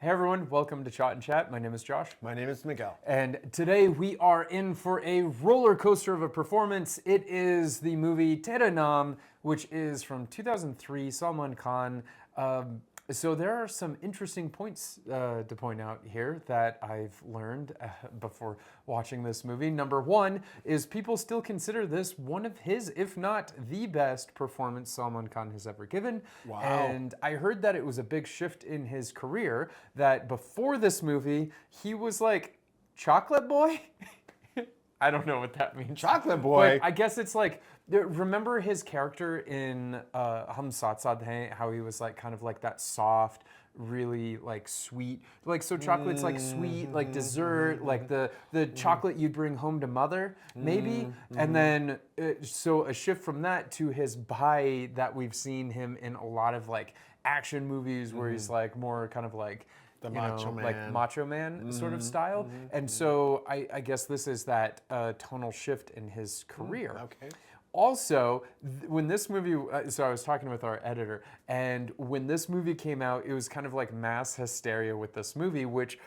Hey everyone, welcome to Chot and Chat. My name is Josh. My name is Miguel. And today we are in for a roller coaster of a performance. It is the movie Tere Naam, which is from 2003, Salman Khan. So there are some interesting points to point out here that I've learned before watching this movie. Number one is people still consider this one of his, if not the best performance Salman Khan has ever given. Wow. And I heard that it was a big shift in his career, that before this movie, he was like chocolate boy. I don't know what that means. Chocolate boy. But I guess it's like, remember his character in Hum Saath Saath Hain, how he was like kind of like that soft, really like sweet, like so chocolate's like sweet, like dessert, like the chocolate you'd bring home to mother, maybe. And then so a shift from that to his bhai that we've seen him in a lot of like action movies where he's like more kind of like The macho man. like macho man sort of style. And so I guess this is that tonal shift in his career. Okay. Also, when this movie, so I was talking with our editor, and when this movie came out, it was kind of like mass hysteria with this movie, which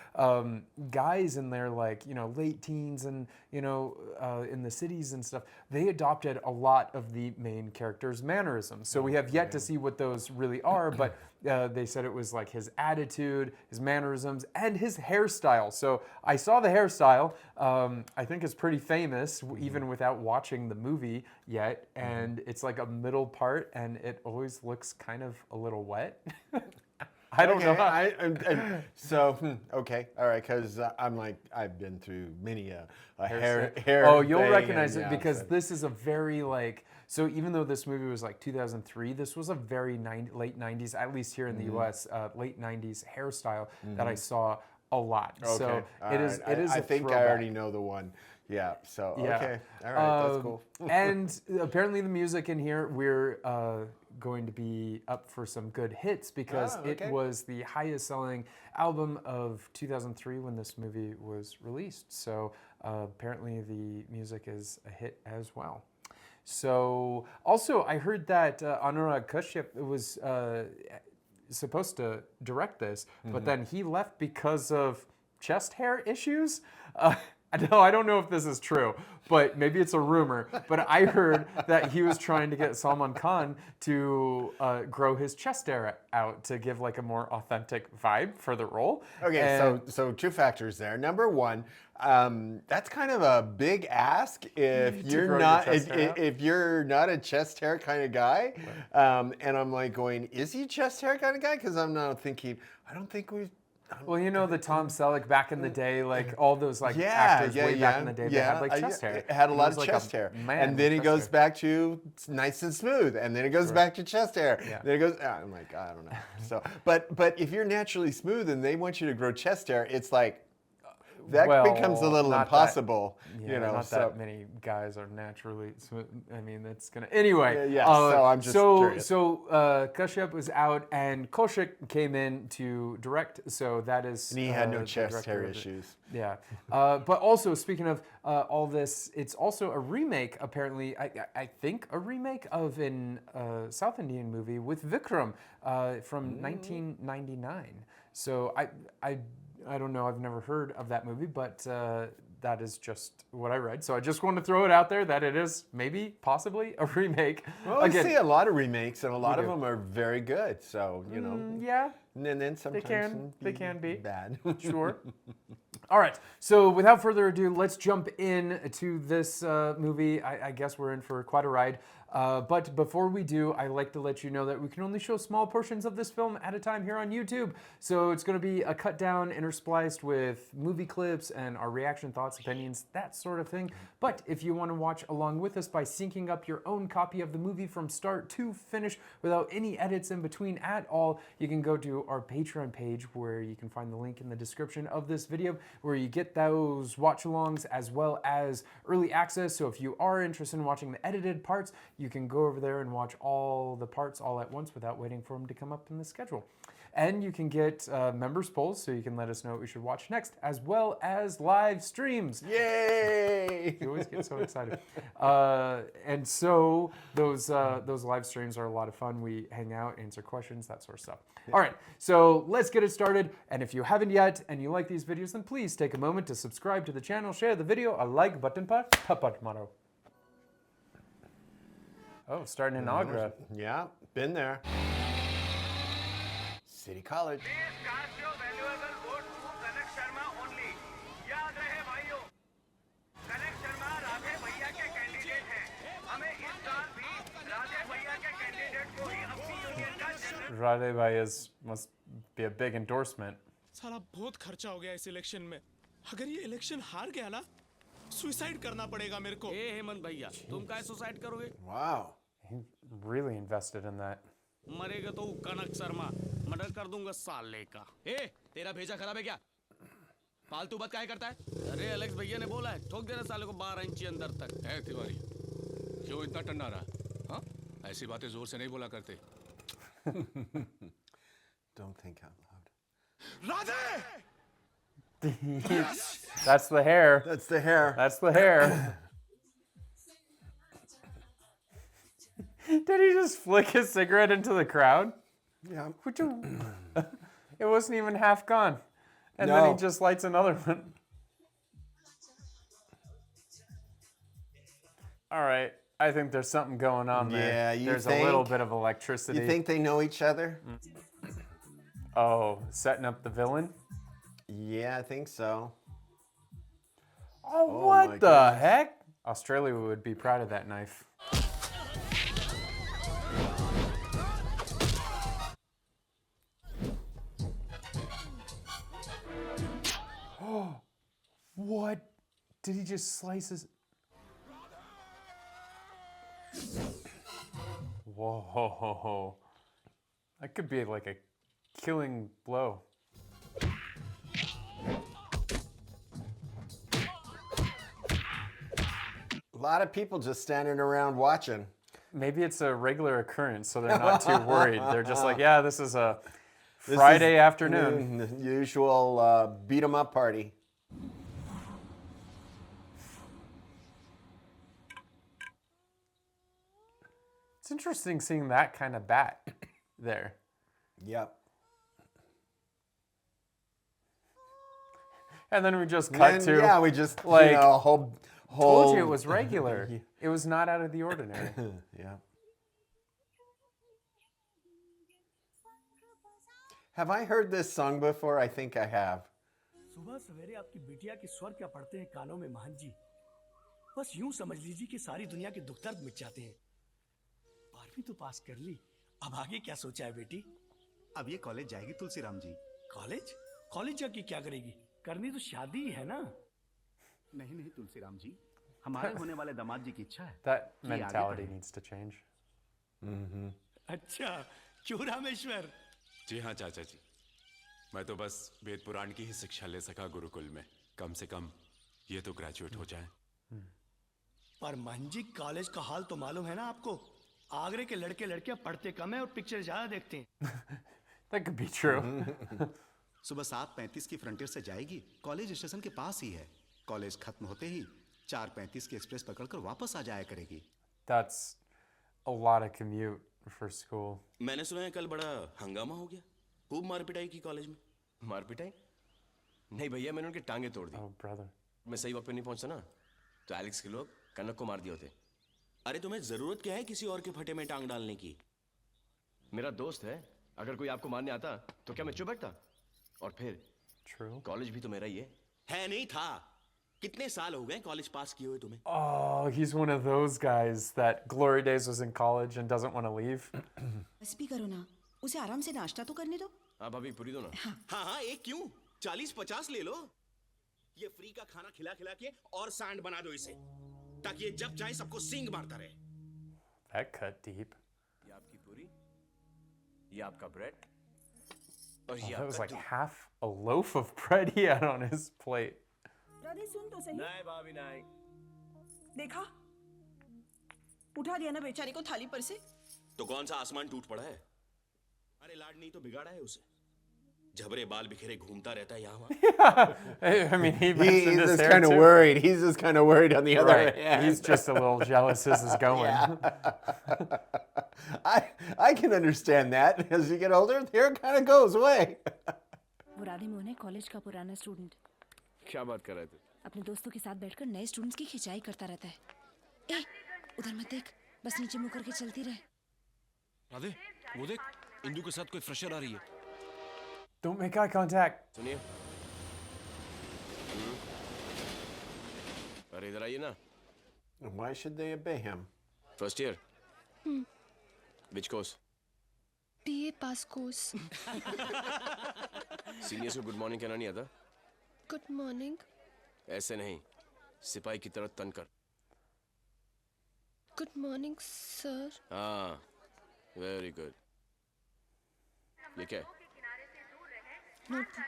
guys in their like, late teens and, in the cities and stuff, they adopted a lot of the main character's mannerisms. So we have yet to see what those really are, but they said it was like his attitude, his mannerisms, and his hairstyle. So I saw the hairstyle. I think it's pretty famous, even without watching the movie yet. And it's like a middle part, and it always looks kind of a little wet. I don't know. Okay, all right, because I'm like, I've been through many a hair. Oh, you'll thing recognize and, it because this is a very like. So even though this movie was like 2003, this was a very late 90s, at least here in the U.S., late 90s hairstyle that I saw a lot. Okay. So All it is. right. It is. I a think I throwback. already know the one. Yeah. So Yeah. okay. All right. That's cool. And apparently the music in here, we're going to be up for some good hits because okay. it was the highest selling album of 2003 when this movie was released. So apparently the music is a hit as well. So also I heard that Anurag Kashyap was supposed to direct this, but then he left because of chest hair issues. I don't know if this is true, but maybe it's a rumor. But I heard that he was trying to get Salman Khan to grow his chest hair out to give like a more authentic vibe for the role. Okay, And- so two factors there. Number one, that's kind of a big ask if grow you're your not chest hair out? if you're not a chest hair kind of guy. And I'm like going, is he chest hair kind of guy? Because I'm not thinking. I don't think we've. Well, the Tom Selleck back in the day, like all those like actors way back in the day, they had like chest hair. It had a He lot was of like a chest hair, man and then with it chest goes hair. back to nice and smooth, and then it goes back to chest hair. Yeah. Then it goes. I'm like, I don't know. So, but if you're naturally smooth and they want you to grow chest hair, it's like that becomes a little not impossible. Yeah, not so. that many guys are naturally smooth. I mean, that's gonna anyway. Yeah, so I'm just curious. So Kashyap was out, and Kaushik came in to direct. So that is. And he had no the chest director hair of it. issues. Yeah, but also speaking of all this, it's also a remake. Apparently, I think a remake of an South Indian movie with Vikram from 1999. So I don't know. I've never heard of that movie, but that is just what I read. So I just want to throw it out there that it is maybe, possibly a remake. Well, I see a lot of remakes, and a lot of do. them are very good. So Yeah, and then sometimes they can be. bad. sure. All right. So without further ado, let's jump in to this movie. I guess we're in for quite a ride. But before we do, I like to let you know that we can only show small portions of this film at a time here on YouTube. So it's going to be a cut down interspliced with movie clips and our reaction, thoughts, opinions, that sort of thing. But if you want to watch along with us by syncing up your own copy of the movie from start to finish without any edits in between at all, you can go to our Patreon page where you can find the link in the description of this video where you get those watch alongs as well as early access. So if you are interested in watching the edited parts, you can go over there and watch all the parts all at once without waiting for them to come up in the schedule. And you can get members polls, so you can let us know what we should watch next, as well as live streams. Yay! You always get so excited. And so those live streams are a lot of fun. We hang out, answer questions, that sort of stuff. All right, so let's get it started. And if you haven't yet and you like these videos, then please take a moment to subscribe to the channel, share the video, a like button par tapat maro. Oh, starting in Agra. Yeah, been there. City College. Radhe Bhai must be a big endorsement. साला बहुत खर्चा हो गया इस election में। अगर ये election हार गया ना, सुसाइड करना पड़ेगा मेरे को। ए हेमंत भैया, तुम काहे सुसाइड करोगे? Wow. He really invested in that. मरेगा तो कनक शर्मा, मर्डर कर दूंगा साले का। ए, तेरा भेजा खराब है क्या? फालतू बात काहे करता है? अरे अलेक्स भैया ने बोला है, ठोक देना साले को 12 इंची अंदर तक। है तिवारी, क्यों इतना टन्ना रहा? हाँ, ऐसी बातें जोर से नहीं बोला करते। Don't think out loud. Radhe! That's the hair. That's the hair. That's the hair. Did he just flick his cigarette into the crowd? Yeah. It wasn't even half gone. And then No. he just lights another one. All right. I think there's something going on there. Yeah, you There's a little think? bit of electricity. You think they know each other? Oh, setting up the villain? Yeah, I think so. Oh, my what the goodness. heck? Australia would be proud of that knife. Oh, what? Did he just slice his... Whoa. That could be like a killing blow. A lot of people just standing around watching. Maybe it's a regular occurrence, so they're not too worried. They're just like, yeah, this is a This Friday is afternoon. The usual beat 'em up party. It's interesting seeing that kind of bat there. Yep. And then we just cut And to, yeah, we just like, whole. told you it was regular. It was not out of the ordinary. Yeah. Have I heard this song before? I think I have. सुबह सवेरे आपकी बिटिया के स्वर क्या पढ़ते हैं कानों में महंत जी। बस यूं समझ लीजिए कि सारी दुनिया के दुख दर्द मिट जाते हैं। 12वीं तो पास कर ली, अब आगे क्या सोचा है बेटी? अब ये कॉलेज जाएगी तुलसीराम जी। कॉलेज? कॉलेज जाके क्या करेगी? करनी तो शादी ही है ना। नहीं नहीं तुलसीराम जी, हमारे होने वाले दामाद जी की इच्छा है That कि आगे mentality बढ़े। needs to change. अच्छा, क्यों रामेश्वर? जी हाँ चाचा जी, मैं तो बस वेद पुराण की ही शिक्षा ले सका गुरुकुल में। कम से कम ये तो ग्रेजुएट हो जाए। पर महंत जी, कॉलेज का हाल तो मालूम है ना आपको? आगरे के लड़के लड़कियां पढ़ते कम है और पिक्चर ज्यादा देखते हैं। That could be true. सुबह 7:35 की फ्रंटियर से जाएगी, कॉलेज स्टेशन के पास ही है। कॉलेज खत्म होते ही 4:35 की एक्सप्रेस पकड़कर वापस आ जाया करेगी। That's a lot of commute for school. मैंने सुना है कल बड़ा हंगामा हो गया, खूब मार पिटाई की कॉलेज में। मार पिटाई? नहीं भैया, मैंने उनकी टांगे तोड़ दी। Oh, brother. मैं सही वक्त पे नहीं पहुंचा ना, तो एलेक्स के लोग कनक को मार दिए होते। अरे तुम्हें जरूरत क्या है किसी और के फटे में टांग डालने की? मेरा दोस्त है, अगर कोई आपको मारने आता तो क्या मैं चुप बैठता? और फिर True. कॉलेज भी तो मेरा ही है। नहीं था। कितने साल हो गए कॉलेज पास किए हुए तुम्हें? Oh, he's one of those guys that glory days was in college and doesn't want to leave. बस भी करो ना, उसे आराम से नाश्ता तो करने दो। हाँ भाभी, पूरी दो ना। हाँ एक क्यों, 40-50 ले लो। ये फ्री का खाना खिला खिला के और सांड बना दो इसे, ताकि ये जब जाए सबको सींग मारता रहे। That cut deep. ये आपकी पूरी, ये आपका ब्रेड, और Oh, ये that was आपका like दूध। half a loaf of bread he had on his plate. Radhe सुन तो सही। नहीं भाभी नहीं। देखा? उठा दिया ना बेचारी को थाली पर से। तो कौन सा आसमान टूट पड़ा है? अरे लाड नहीं तो बिगाड़ा है उसे। झबरे बाल बिखेरे घूमता रहता है यहाँ वहाँ। I mean, he He's mentioned his just hair kind of too. worried. He's just kind of worried on the other Right. hand. He's just a little jealous as is going. I can understand that. As you get older, the hair kind of goes away. वो राधे मोहन है, college का पुराना student. क्या बात कर रहे थे? अपने दोस्तों के साथ बैठकर नए स्टूडेंट्स की खिंचाई करता रहता है। ए, उधर मत देख, बस नीचे मुंह करके चलती रहे। राधे, वो देख, इंदु के साथ कोई फ्रेशर आ रही है। Don't make eye contact. सुनिए। अरे इधर आइए ना। Why should they obey him? First year. Which course? BA pass course. Seniors को गुड मॉर्निंग कहना नहीं आता? Good morning. ऐसे नहीं, सिपाही की तरह तन कर। Good morning sir. हाँ, वेरी गुड। ये क्या है? Notebook.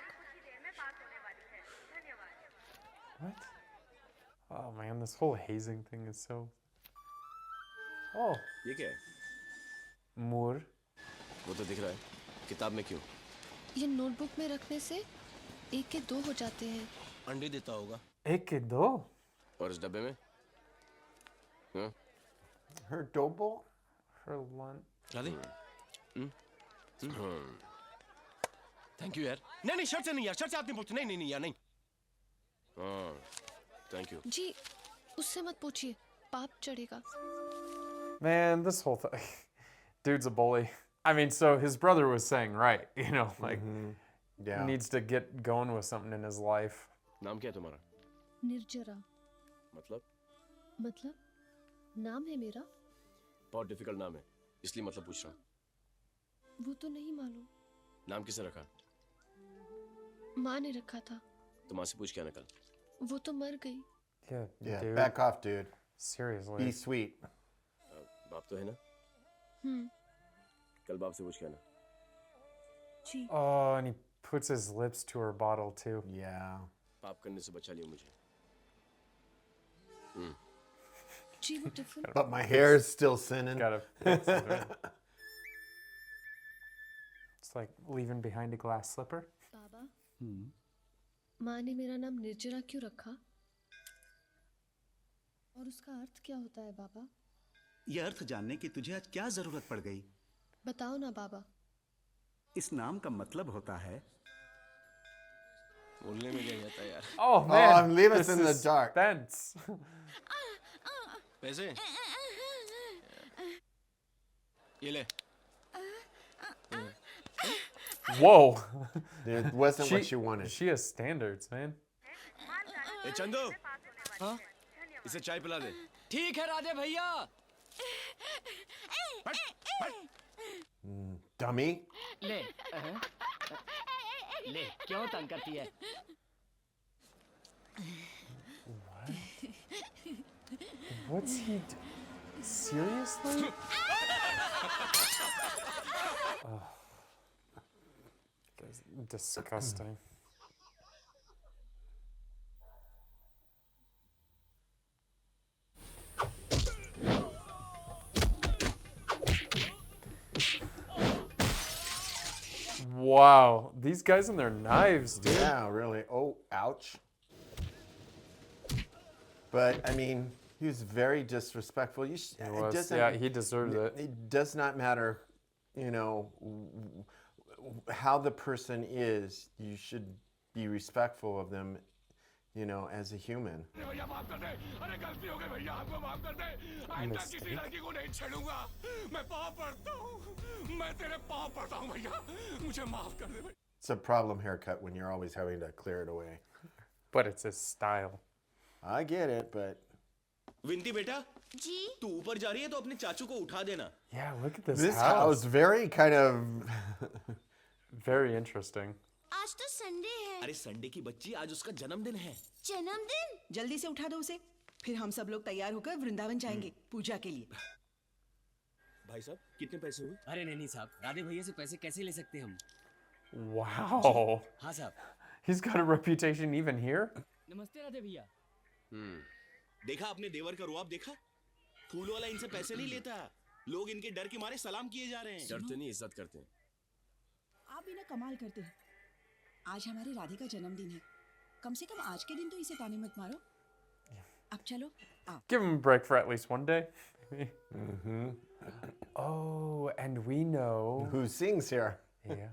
What? Oh man, this whole hazing thing is so. Oh, ये क्या है? Moor. वो तो दिख रहा है। किताब में क्यों? ये नोटबुक में रखने से एक के दो हो जाते हैं। अंडे देता होगा। एक के दो? और इस डब्बे में? हाँ? Her double? Her lunch. Radhe? Thank you यार। नहीं नहीं, शर्ट से नहीं यार, शर्ट से आप नहीं पूछते। नहीं नहीं नहीं यार, नहीं। हाँ, थैंक यू। जी, उससे मत पूछिए, पाप चढ़ेगा। Man, this whole thing. Dude's a bully. I mean, so his brother was saying right, you know, like Yeah. needs to get going with something in his life. नाम क्या है तुम्हारा? निर्जरा। मतलब? मतलब नाम है मेरा? बहुत डिफिकल्ट नाम है, इसलिए मतलब पूछ रहा हूँ। वो तो नहीं मालूम। नाम किसने रखा? माँ ने रखा था। तो माँ से पूछ क्या निकल? वो तो मर गई। Yeah, Yeah, dude. back off, dude. Seriously. Be sweet. बाप तो है ना? कल बाप से पूछ क्या ना? जी। Oh, and he puts his lips to her bottle too. Yeah. पाप करने से बचा लियो मुझे। जी वो tiffin. But my hair is still sinning. Gotta fix it, right? It's like leaving behind a glass slipper. बाबा, माँ ने मेरा नाम निर्जरा क्यों रखा? और उसका अर्थ क्या होता है बाबा? ये अर्थ जानने की तुझे आज क्या जरूरत पड़ गई? बताओ ना बाबा। इस नाम का मतलब होता है बोलने में क्या जाता है यार? Oh man, leave us this in the is dark. suspense. पैसे? ये ले। Whoa. It wasn't what you wanted. She has standards, man. ए चंदू, हाँ? इसे चाय पिला दे। ठीक है राधे भैया। Dummy. ले ले क्यों तंग करती है? What's he seriously? Oh. That's disgusting. Wow, these guys and their knives, dude. Yeah, really. Oh, ouch. But I mean, he was very disrespectful. You He was, yeah, he deserved it. It does not matter, you know, how the person is. You should be respectful of them, you know, as a human. It's a problem haircut when you're always having to clear it away. But it's his style. I get it, but विंती बेटा, जी। तू ऊपर जा रही है तो अपने चाचू को उठा देना। Yeah, look at this, this house. house very kind of Very interesting. आज तो संडे है। अरे संडे की बच्ची, आज उसका जन्मदिन है। जन्मदिन? जल्दी से उठा दो उसे, फिर हम सब लोग तैयार होकर वृंदावन जाएंगे पूजा के लिए। भाई साहब, कितने पैसे हुए? अरे नहीं साहब, राधे भैया से पैसे कैसे ले सकते हम? Wow. हाँ साहब। He's got a reputation even here. नमस्ते राधे भैया। देखा अपने देवर का रुआब देखा? फूल वाला इनसे पैसे नहीं लेता, लोग इनके डर के मारे सलाम किए जा रहे हैं। डरते नहीं, इज्जत करते हैं। आप भी ना कमाल करते हैं। आज हमारी राधे का जन्मदिन है, कम से कम आज के दिन तो इसे ताने मत मारो। अब चलो आओ। Give him a break for at least one day. Oh, and we know. Who sings here? Yeah.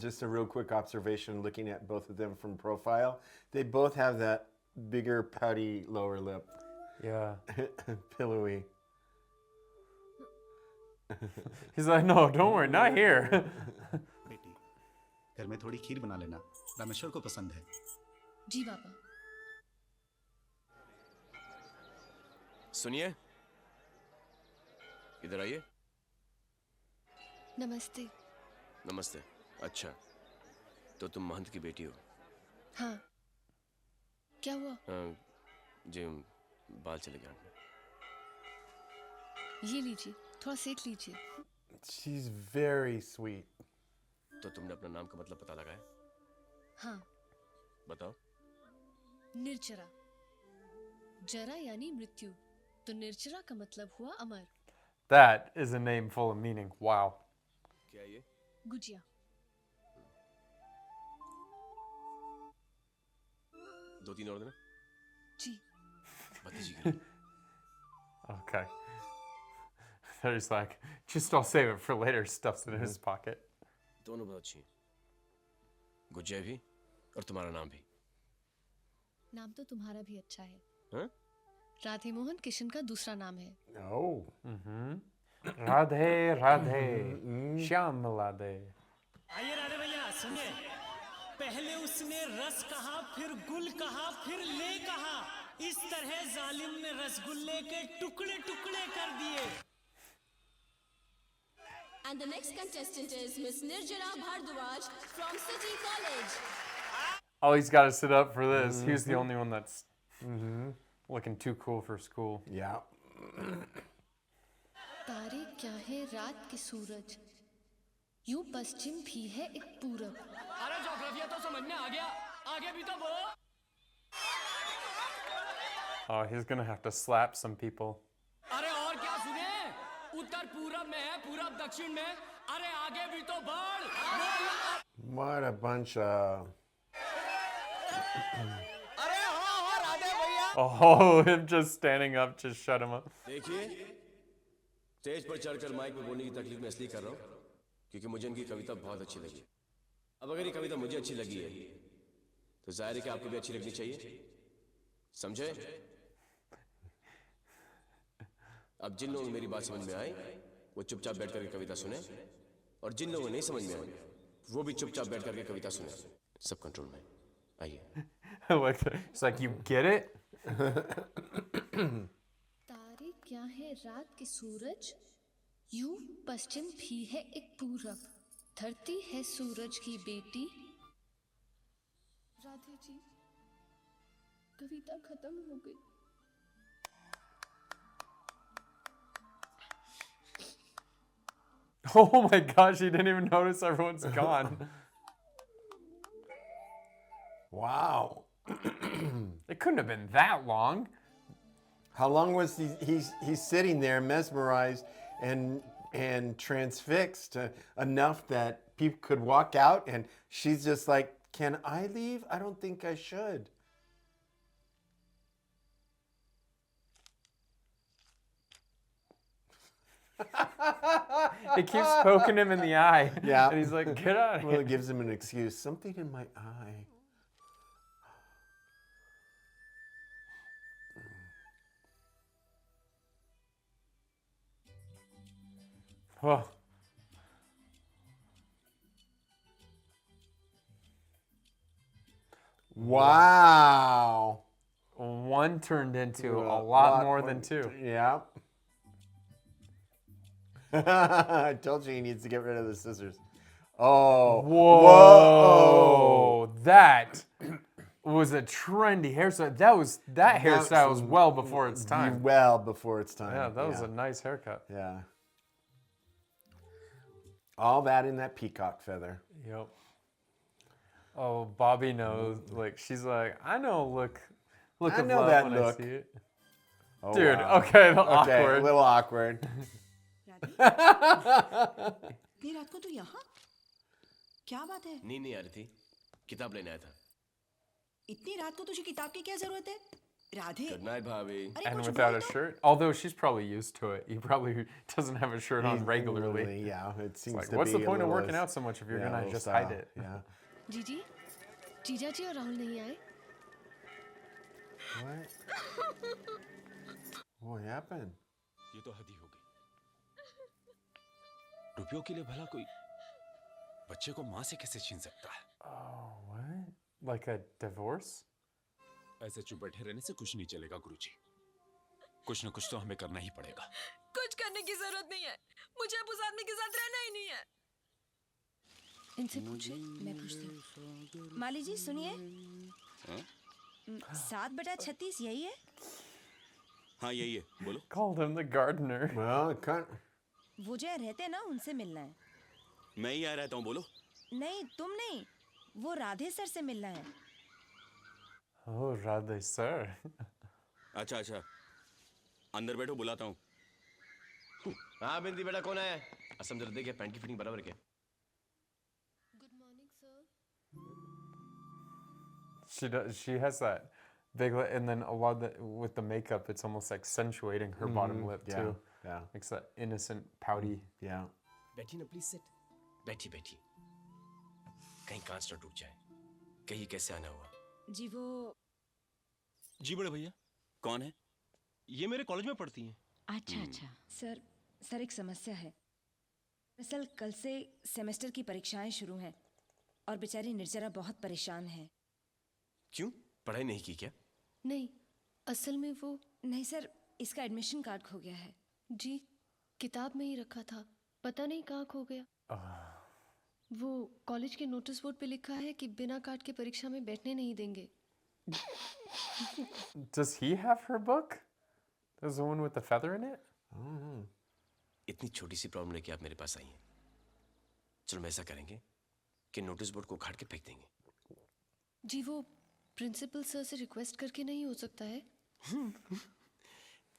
Just a real quick observation looking at both of them from profile. They both have that bigger pouty lower lip. Yeah. Pillowy. He's like, no, don't worry, not here. बेटी, घर में थोड़ी खीर बना लेना, रामेश्वर को पसंद है। जी पापा। सुनिए, इधर आइए। नमस्ते। नमस्ते। अच्छा, तो तुम महंत की बेटी हो? हाँ। क्या हुआ? जी, बाल चले गए। ये लीजिए, थोड़ा सेक लीजिए। She's very sweet. तो तुमने अपना नाम का मतलब पता लगाया? हाँ। बताओ। निर्जरा। जरा यानी मृत्यु, तो निर्जरा का मतलब हुआ अमर। That is a name full of meaning. Wow. क्या ये? गुजिया। 2-3 और देना? जी। भतीजी के लिए। Okay. There's like, just I'll save it for later, stuffs it in his pocket. दोनों बहुत अच्छी हैं। गुजिया भी और तुम्हारा नाम भी। नाम तो तुम्हारा भी अच्छा है। हाँ? राधे मोहन किशन का दूसरा नाम है। Oh. Radhe, Radhe. Shyam Radhe. आइए राधे भैया सुनिए। पहले उसने रस कहा, फिर गुल कहा, फिर ले कहा। इस तरह जालिम ने रसगुल्ले के टुकड़े टुकड़े कर दिए। And the next contestant is Miss Nirjala Bhardwaj from City College. Oh, he's got to sit up for this. He was the only one that's looking too cool for school. Yeah. तारे क्या है रात के सूरज, यूं पश्चिम भी है एक पूरब। अरे ज्योग्राफिया तो समझ में आ गया, आगे भी तो बोलो। Oh, he's gonna have to slap some people. अरे और क्या सुने? उत्तर पूरब में है, पूरब दक्षिण में। अरे आगे भी तो बढ़। What a bunch of... अरे हाँ राधे भैया। Oh, him just standing up, just shut him up. देखिए, स्टेज पर चढ़कर माइक में बोलने की तकलीफ मैं इसलिए कर रहा हूँ क्योंकि मुझे इनकी कविता बहुत अच्छी लगी। अब अगर ये कविता मुझे अच्छी लगी है तो जाहिर है कि आपको भी अच्छी लगनी चाहिए, समझे? अब जिन लोगों को मेरी बात समझ में आई वो चुपचाप बैठ करके कविता सुने, और जिन लोगों को नहीं समझ में आई वो भी चुपचाप बैठ करके कविता सुने। सब कंट्रोल में। आइए। It's like, you get it? तारे क्या है रात के सूरज, यूं पश्चिम भी है एक पूरब, धरती है सूरज की बेटी। राधे जी, कविता खत्म हो गई। Oh my gosh, he didn't even notice everyone's gone. Wow. It couldn't have been that long. How long was he's sitting there mesmerized and transfixed enough that people could walk out and she's just like, can I leave? I don't think I should. It keeps poking him in the eye. Yeah. And he's like, get out of Well, here. it gives him an excuse. Something in my eye. Oh. Wow. One turned into a lot more than two. Yeah. I told you he needs to get rid of the scissors. Oh. Whoa. That was a trendy hairstyle. That hairstyle was well before its time. Well before its time. Yeah, that was a nice haircut. Yeah. All that in that peacock feather. Yep. Oh, Bobby knows. Like, she's like, I know look I of know love that when look. I see it. Oh, Dude, wow. okay, Okay, awkward. a little awkward. इतनी रात को तू यहाँ? क्या बात है? नींद नहीं आ रही थी, किताब लेने आया था। इतनी रात को तुझे किताब की क्या जरूरत है? राधे। Good night, भाभी। अरे And कुछ without बोल a तो। shirt. Although she's probably used to it. He probably doesn't have a shirt on regularly. Really, yeah, it It's seems like, to what's be the a point of little working less- out so much if you're yeah, a gonna little just style. hide it? Yeah. जीजी जीजा जी और राहुल नहीं आए? What? What happened? ये तो हद ही हो गई। रुपयों के लिए भला कोई बच्चे को माँ से कैसे छीन सकता है? Oh, what? Like a divorce? ऐसे चुप बैठे रहने से कुछ नहीं चलेगा गुरुजी। कुछ न कुछ तो हमें करना ही पड़ेगा। कुछ करने की जरूरत नहीं है, मुझे अब उस आदमी के साथ रहना ही नहीं है। इनसे पूछे। मैं पूछती हूँ। माली जी सुनिए। 7/36 यही है? हाँ यही है, बोलो। Called him the gardener. Well, it kind वो जो रहते हैं ना उनसे मिलना है। मैं ही आ रहता हूँ, बोलो। नहीं तुम नहीं, वो राधे सर से मिलना है। Oh, Radhe sir. अच्छा अच्छा, अंदर बैठो, बुलाता हूँ। हाँ बिंदी बेटा कौन आया? असम जरा देखिए पैंट की फिटिंग बराबर क्या? Good morning sir. She has that big lip, and then a lot of with the makeup, it's almost accentuating her bottom lip yeah, too. yeah, Makes that innocent, pouty. yeah. बैठिए ना please sit. बैठिए बैठिए। कहीं कांच न टूट जाए। कहीं कैसे आना हुआ? जी वो जी बड़े भैया, कौन है? ये मेरे कॉलेज में पढ़ती हैं। अच्छा अच्छा सर एक समस्या है। दरअसल कल से सेमेस्टर की परीक्षाएं शुरू हैं और बेचारी निर्जरा बहुत परेशान है। क्यों? पढ़ाई नहीं की क्या? नहीं, असल में वो नहीं सर, इसका एडमिशन कार्ड खो गया है। जी किताब में ही रखा था, पता नहीं कहाँ खो गया। वो कॉलेज के नोटिस बोर्ड पे लिखा है कि बिना कार्ड के परीक्षा में बैठने नहीं देंगे। Does he have her book? There's the one with the feather in it? इतनी छोटी सी प्रॉब्लम लेके आप मेरे पास आई हैं। चलो हम ऐसा करेंगे कि नोटिस बोर्ड को उखाड़ के फेंक देंगे। जी वो प्रिंसिपल सर से रिक्वेस्ट करके नहीं हो सकता है?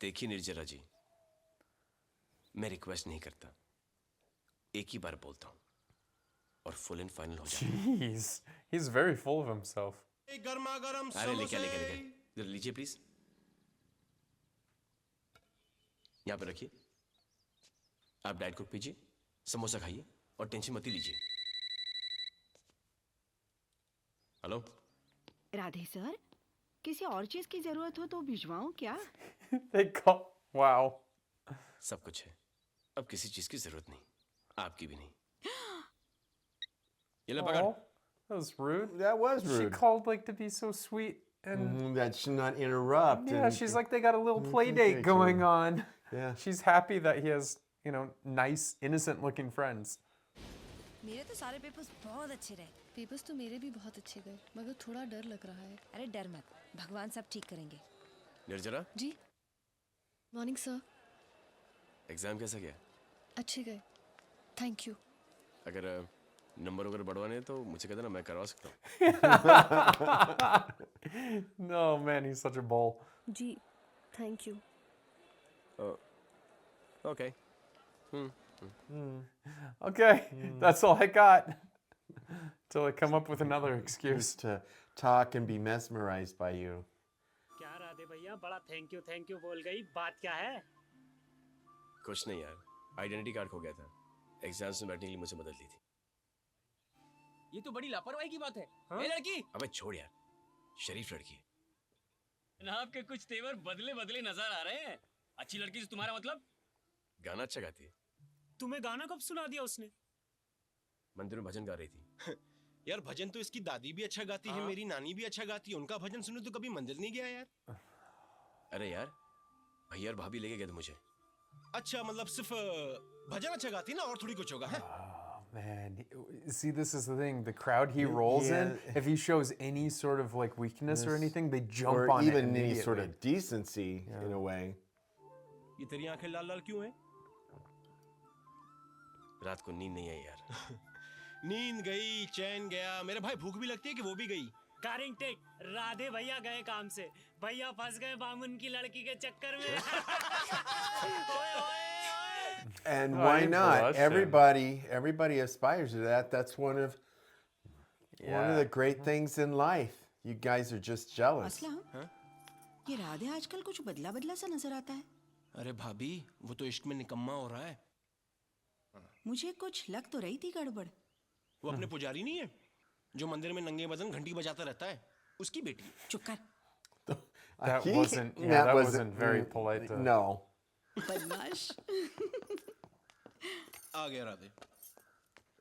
देखिए निर्जरा जी, मैं रिक्वेस्ट नहीं करता, एक ही बार बोलता हूँ और फुल एंड फाइनल हो जाए। Jeez, he's very full of himself. गर्मा गर्म अरे लेके इधर लीजिए प्लीज। यहाँ पे रखिए। आप डाइट कोक पीजिए, समोसा खाइए और टेंशन मत ही लीजिए। हेलो राधे सर, किसी और चीज की जरूरत हो तो भिजवाऊं क्या? They call. Wow. सब कुछ है, अब किसी चीज की जरूरत नहीं, आपकी भी नहीं। ये ले पकड़। Oh, that was rude. That was She rude. called like to be so sweet and That should not interrupt. yeah, and- she's like they got a little play date Okay, going so- on. Yeah. She's happy that he has, nice, innocent-looking friends. मेरे तो सारे papers बहुत अच्छे रहे। Papers तो मेरे भी बहुत अच्छे गए, मगर थोड़ा डर लग रहा है। अरे डर मत, भगवान सब ठीक करेंगे। निर्जरा, जी मॉर्निंग सर। एग्जाम कैसा गया? अच्छे गए, थैंक यू। अगर नंबर वगैरह बढ़वाने हैं तो मुझे कहते ना, मैं करवा सकता हूँ। No, man, he's such a bull. जी thank you. Okay. Okay, that's all I got. Till I come up with another excuse. Used to talk and be mesmerized by you. क्या राधे भैया, बड़ा थैंक यू बोल गई, बात क्या है? कुछ नहीं यार, आइडेंटिटी कार्ड खो गया था, एग्जाम्स में बैठने के लिए मुझे मदद ली थी। ये तो बड़ी लापरवाही की बात है। ए लड़की, अबे छोड़ यार, शरीफ लड़की है। जनाब के कुछ तेवर बदले बदले नजर आ रहे हैं। अच्छी लड़की से तुम्हारा मतलब? गाना अच्छा गाती है। तुम्हें गाना कब सुना दिया उसने? मंदिर में भजन गा रही थी। यार भजन तो इसकी दादी भी अच्छा गाती है, मेरी नानी भी अच्छा गाती है, उनका भजन सुने तो कभी मंदिर नहीं गया यार। अरे यार, भैया और भाभी लेके गए थे मुझे। अच्छा मतलब सिर्फ भजन अच्छा गाती है ना, और थोड़ी कुछ होगा है? man. See, this is the thing. The crowd he rolls in, if he shows any sort of like weakness or anything, they jump or on it even any immediately. sort of decency in a way. ये तेरी आंखें लाल लाल क्यों हैं? रात को नींद नहीं आई यार। नींद गई, चैन गया, मेरे भाई भूख भी लगती है कि वो भी गई। कारिंग टेक, राधे भैया गए काम से, भैया फंस गए बामुन की लड़की के चक्कर में। And Oh, why you not? blush him. Everybody aspires to that. That's one of the great things in life. You guys are just jealous. Aslam, ये राधे आजकल कुछ बदला बदला सा नजर आता है। अरे भाभी, वो तो इश्क में निकम्मा हो रहा है। मुझे कुछ लग तो रही थी गड़बड़। वो अपने पुजारी नहीं है, जो मंदिर में नंगे बदन घंटी बजाता रहता है, उसकी बेटी। चुप कर। That He- wasn't very polite. No. बदमाश। आ गया Radhe.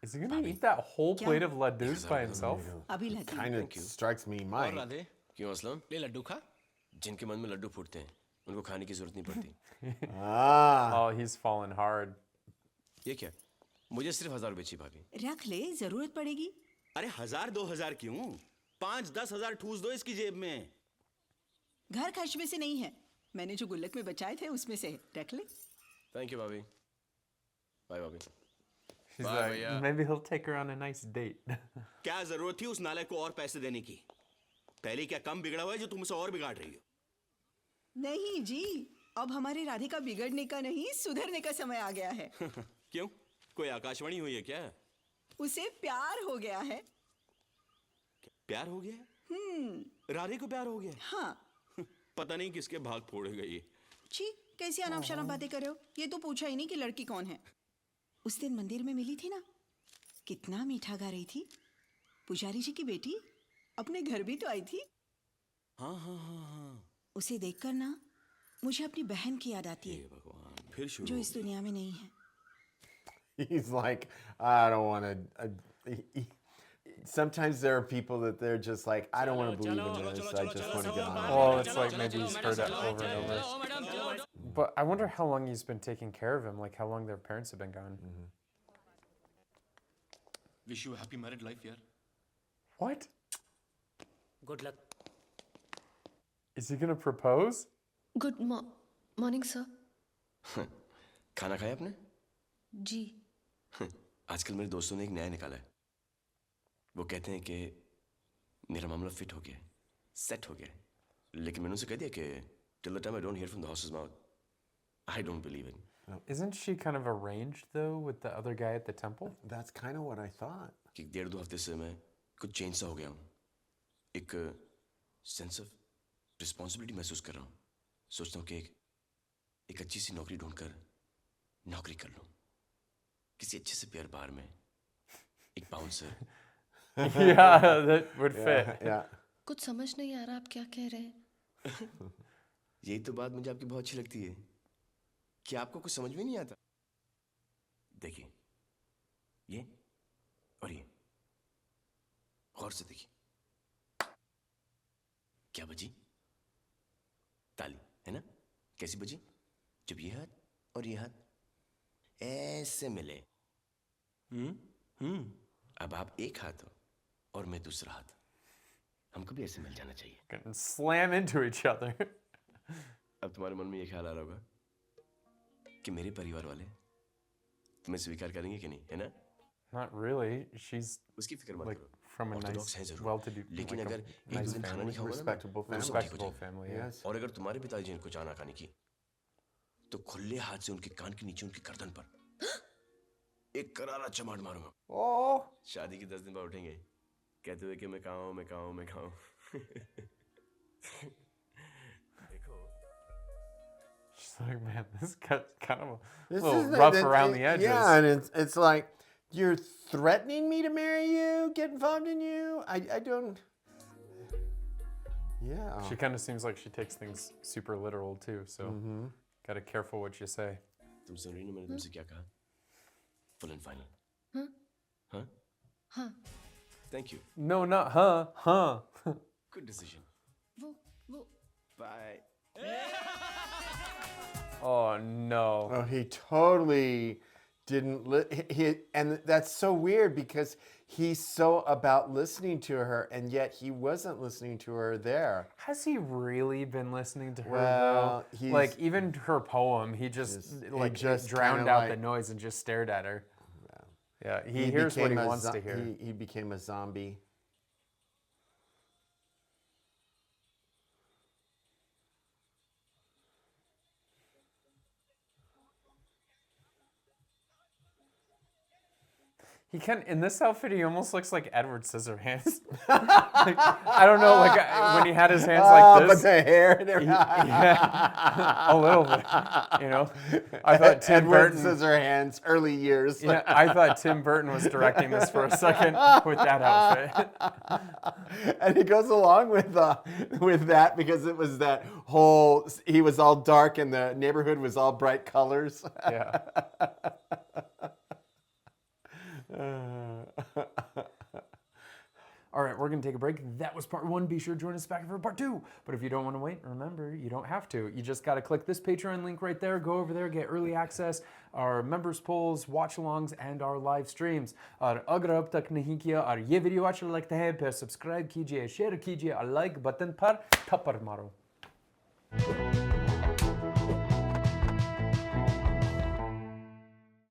Is he gonna eat that whole plate of laddus by himself? अभी Laddu. Kind of strikes me और might. राधे, क्यों असलम? ले लड्डू खा। जिनके मन में लड्डू फूटते हैं उनको खाने की जरूरत नहीं पड़ती। Ah. Oh, he's fallen hard. ये क्या? मुझे सिर्फ 1000 रुपए चाहिए भाभी। रख ले, जरूरत पड़ेगी। अरे 1000-2000 क्यों? 5-10 हजार ठूस दो इसकी जेब में। घर खर्च में से नहीं है, मैंने जो गुल्लक में बचाए थे उसमें से है। रख ले। थैंक यू भाभी। बाय भाभी। She's Bye, like, भैया। maybe he'll take her on a nice date. क्या जरूरत थी उस नालायक को और पैसे देने की? पहले क्या कम बिगड़ा हुआ है जो तुमसे और बिगाड़ रही हो? नहीं जी, अब हमारे राधे का बिगड़ने का नहीं, सुधरने का समय आ गया है। क्यों? कोई आकाशवाणी हुई है क्या? उसे प्यार हो गया है। प्यार हो गया है? राधे को प्यार हो गया है? हाँ। पता नहीं किसके भाग फोड़े गई। छी, कैसी अनाप शनाप बातें कर रहे हो? ये तो पूछा ही नहीं कि लड़की कौन है। उस दिन मंदिर में मिली थी ना, कितना मीठा गा रही थी। पुजारी जी की बेटी अपने घर भी तो आई थी। हाँ हाँ हाँ हाँ। उसे देखकर ना मुझे अपनी बहन की याद आती है, भगवान, फिर शुरू जो हो इस दुनिया में नहीं है। He's like, I don't want to. Sometimes there are people that they're just like, I don't want to believe in this. I just want to get on. Well, it's like maybe he's heard it over and over. But I wonder how long he's been taking care of him, like how long their parents have been gone. Wish you a happy married life यार। What? Good luck. Is he gonna propose? Good morning sir. खाना खाया आपने? जी। आजकल मेरे दोस्तों ने एक नया निकाला है। वो कहते हैं कि मेरा मामला फिट हो गया है, सेट हो गया है। लेकिन मैंने उनसे कह दिया कि till the time I don't hear from the horse's mouth, I don't believe it. Isn't she kind of arranged though with the other guy at the temple? That's kind of what I thought. कि 1.5-2 हफ्ते से मैं कुछ change सा हो गया हूँ। एक सेंस ऑफ रिस्पॉन्सिबिलिटी महसूस कर रहा हूँ। सोचता हूँ कि एक अच्छी सी नौकरी ढूंढकर नौकरी कर लूँ। किसी अच्छे से प्यार बार में एक bouncer. Yeah, that would fit. Yeah. कुछ समझ नहीं आ रहा आप क्या कह रहे हैं। यही तो बात मुझे आपकी बहुत अच्छी लगती है कि आपको कुछ समझ में नहीं आता। देखिए, ये और ये, गौर से देखिए। क्या बजी? ताली, है ना? कैसी बजी? जब ये हाथ और ये हाथ ऐसे मिले। अब आप एक हाथ हो और मैं दूसरा हाथ। हमको भी ऐसे मिल जाना चाहिए। Gonna slam into each other. अब तुम्हारे मन में ये ख्याल आ रहा होगा कि मेरे परिवार वाले तुम्हें स्वीकार करेंगे कि नहीं, है ना? Not really. She's उसकी फिक्र मत like करो। from a ऑर्थोडॉक्स nice, हैं जरूर। well-to-do, लेकिन like अगर a एक nice दो दिन खाना family. नहीं खाओगे ना, Respectable तो वो सब ठीक हो Respectable जाएगा। family. Yeah. Yes. और अगर तुम्हारे पिताजी इनको चाह ना खाने की, तो खुले हाथ से उनके कान के नीचे उनकी गर्दन पर एक करारा चमाट मारूंगा। Oh. शादी के 10 दिन बाद उठेंगे कहते हुए कि मैं कहाँ हूँ, मैं कहाँ हूँ, मैं कहाँ हूँ। देखो, She's like, man, this guy's kind of a This little is rough around the edges. Yeah, and it's like you're threatening me to marry you, get involved in you. I don't. Yeah. She kind of seems like she takes things super literal too. So gotta careful what you say. तुम सुन रही हो मैंने तुमसे क्या कहा? Full and final. हाँ? हाँ? हाँ। Thank you. No, not huh. Good decision. वो Bye. Oh no. Oh, he totally and that's so weird because he's so about listening to her, and yet he wasn't listening to her there. Has he really been listening to her Well, though? he's- Like even her poem, he just drowned kinda out like- the noise and just stared at her. Yeah, he He hears what he became a wants zo- to hear. He became a zombie. He can in this outfit. He almost looks like Edward Scissorhands. Like, I don't know, like when he had his hands like this. But the hair and everything. Yeah, a little bit. You know, I thought Tim Edward Burton. Scissorhands, early years. Yeah, I thought Tim Burton was directing this for a second with that outfit. And it goes along with that because it was that whole. He was all dark and the neighborhood was all bright colors. Yeah. All right, we're going to take a break. That was part 1. Be sure to join us back for part 2. But if you don't want to wait, remember, you don't have to. You just got to click this Patreon link right there. Go over there, get early access, our members polls, watch-alongs, and our live streams. और अगर अब तक नहीं किया और ये video अच्छा लगता है फिर सब्सक्राइब कीजिए, शेयर कीजिए और लाइक बटन पर थप्पड़ मारो.